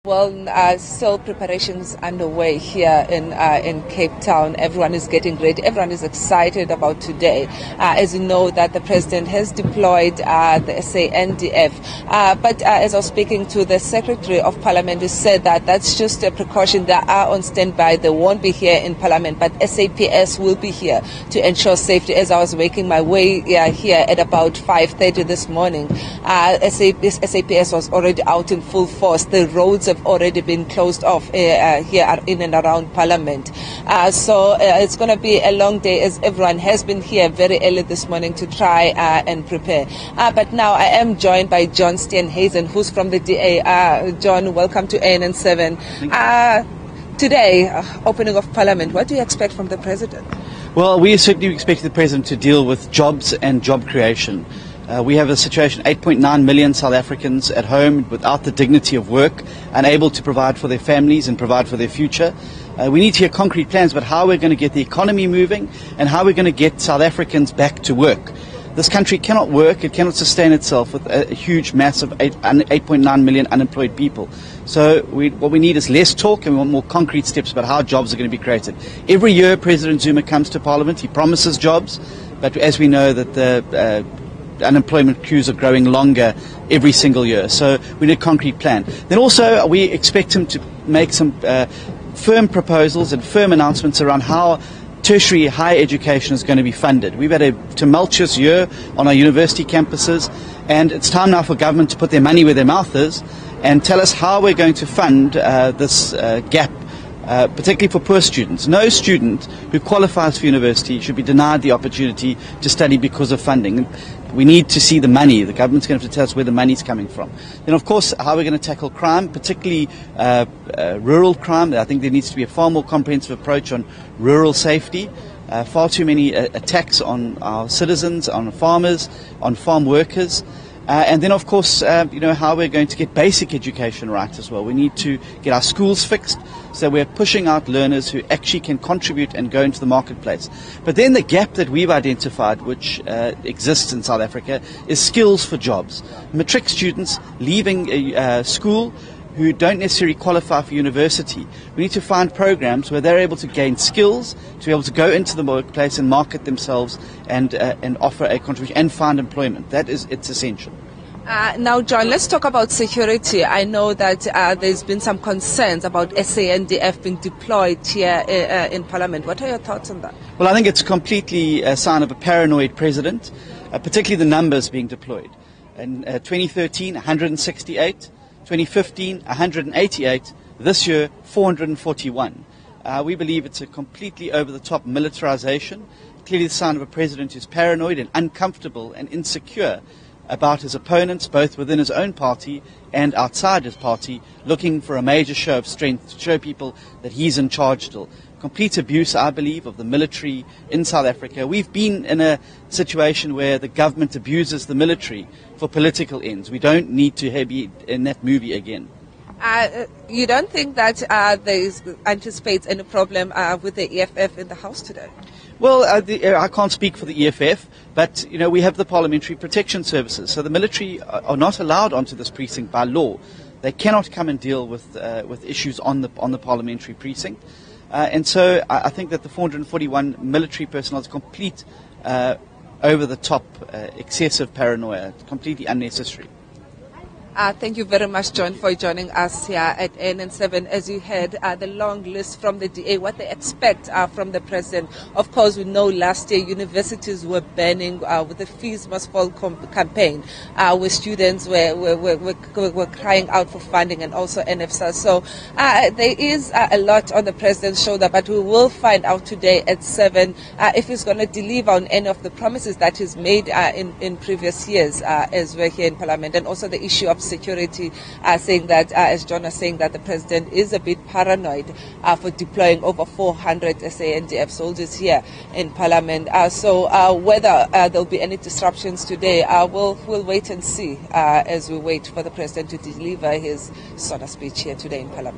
Well, still preparations underway here in Cape Town. Everyone is getting ready. Everyone is excited about today. As you know, that the president has deployed the SANDF. But as I was speaking to the Secretary of Parliament, he said that that's just a precaution. They are on standby. They won't be here in Parliament, but SAPS will be here to ensure safety. As I was making my way here at about 5:30 this morning, SAPS was already out in full force. The roads have already been closed off here in and around Parliament. So it's going to be a long day, as everyone has been here very early this morning to try and prepare. But now I am joined by John Steenhuisen, who's from the DA. John, welcome to ANN7. Today, opening of Parliament, what do you expect from the President? Well, we certainly expect the President to deal with jobs and job creation. We have a situation, 8.9 million South Africans at home without the dignity of work, unable to provide for their families and provide for their future. We need to hear concrete plans about how we're going to get the economy moving and how we're going to get South Africans back to work. This country cannot work, it cannot sustain itself with a huge mass of 8.9 million unemployed people. So what we need is less talk, and we want more concrete steps about how jobs are going to be created. Every year President Zuma comes to Parliament, he promises jobs, but as we know that the unemployment queues are growing longer every single year. So we need a concrete plan. Then also we expect him to make some firm proposals and firm announcements around how tertiary higher education is going to be funded. We've had a tumultuous year on our university campuses, and it's time now for government to put their money where their mouth is and tell us how we're going to fund this gap, particularly for poor students. No student who qualifies for university should be denied the opportunity to study because of funding. We need to see the money. The government's going to have to tell us where the money's coming from. Then, of course, how we're going to tackle crime, particularly rural crime. I think there needs to be a far more comprehensive approach on rural safety. Far too many attacks on our citizens, on farmers, on farm workers. And then, of course, how we're going to get basic education right as well. We need to get our schools fixed so we're pushing out learners who actually can contribute and go into the marketplace. But then the gap that we've identified, which exists in South Africa, is skills for jobs. Matric students leaving school who don't necessarily qualify for university. We need to find programs where they're able to gain skills, to be able to go into the workplace and market themselves and offer a contribution and find employment. It's essential. Now, John, let's talk about security. I know that there's been some concerns about SANDF being deployed here in Parliament. What are your thoughts on that? Well, I think it's completely a sign of a paranoid president, particularly the numbers being deployed. In 2013, 168. 2015, 188. This year, 441. We believe it's a completely over-the-top militarization. Clearly the sign of a president who's paranoid and uncomfortable and insecure about his opponents, both within his own party and outside his party, looking for a major show of strength to show people that he's in charge still. Complete abuse, I believe, of the military in South Africa. We've been in a situation where the government abuses the military for political ends. We don't need to be in that movie again. You don't think that there anticipates any problem with the EFF in the House today? Well, I can't speak for the EFF, but we have the Parliamentary Protection Services, so the military are not allowed onto this precinct by law. They cannot come and deal with issues on the parliamentary precinct, and so I think that the 441 military personnel is complete over-the-top, excessive paranoia, completely unnecessary. Thank you very much, John, for joining us here at ANN7. As you heard, the long list from the DA, what they expect from the president. Of course, we know last year universities were banning with the Fees Must Fall campaign, where students were crying out for funding, and also NFSA. So there is a lot on the president's shoulder, but we will find out today at 7 if he's going to deliver on any of the promises that he's made in previous years as we're here in Parliament, and also the issue of security, saying that, as John was saying, that the president is a bit paranoid for deploying over 400 SANDF soldiers here in Parliament. So whether there'll be any disruptions today, we'll wait and see as we wait for the president to deliver his sort of speech here today in Parliament.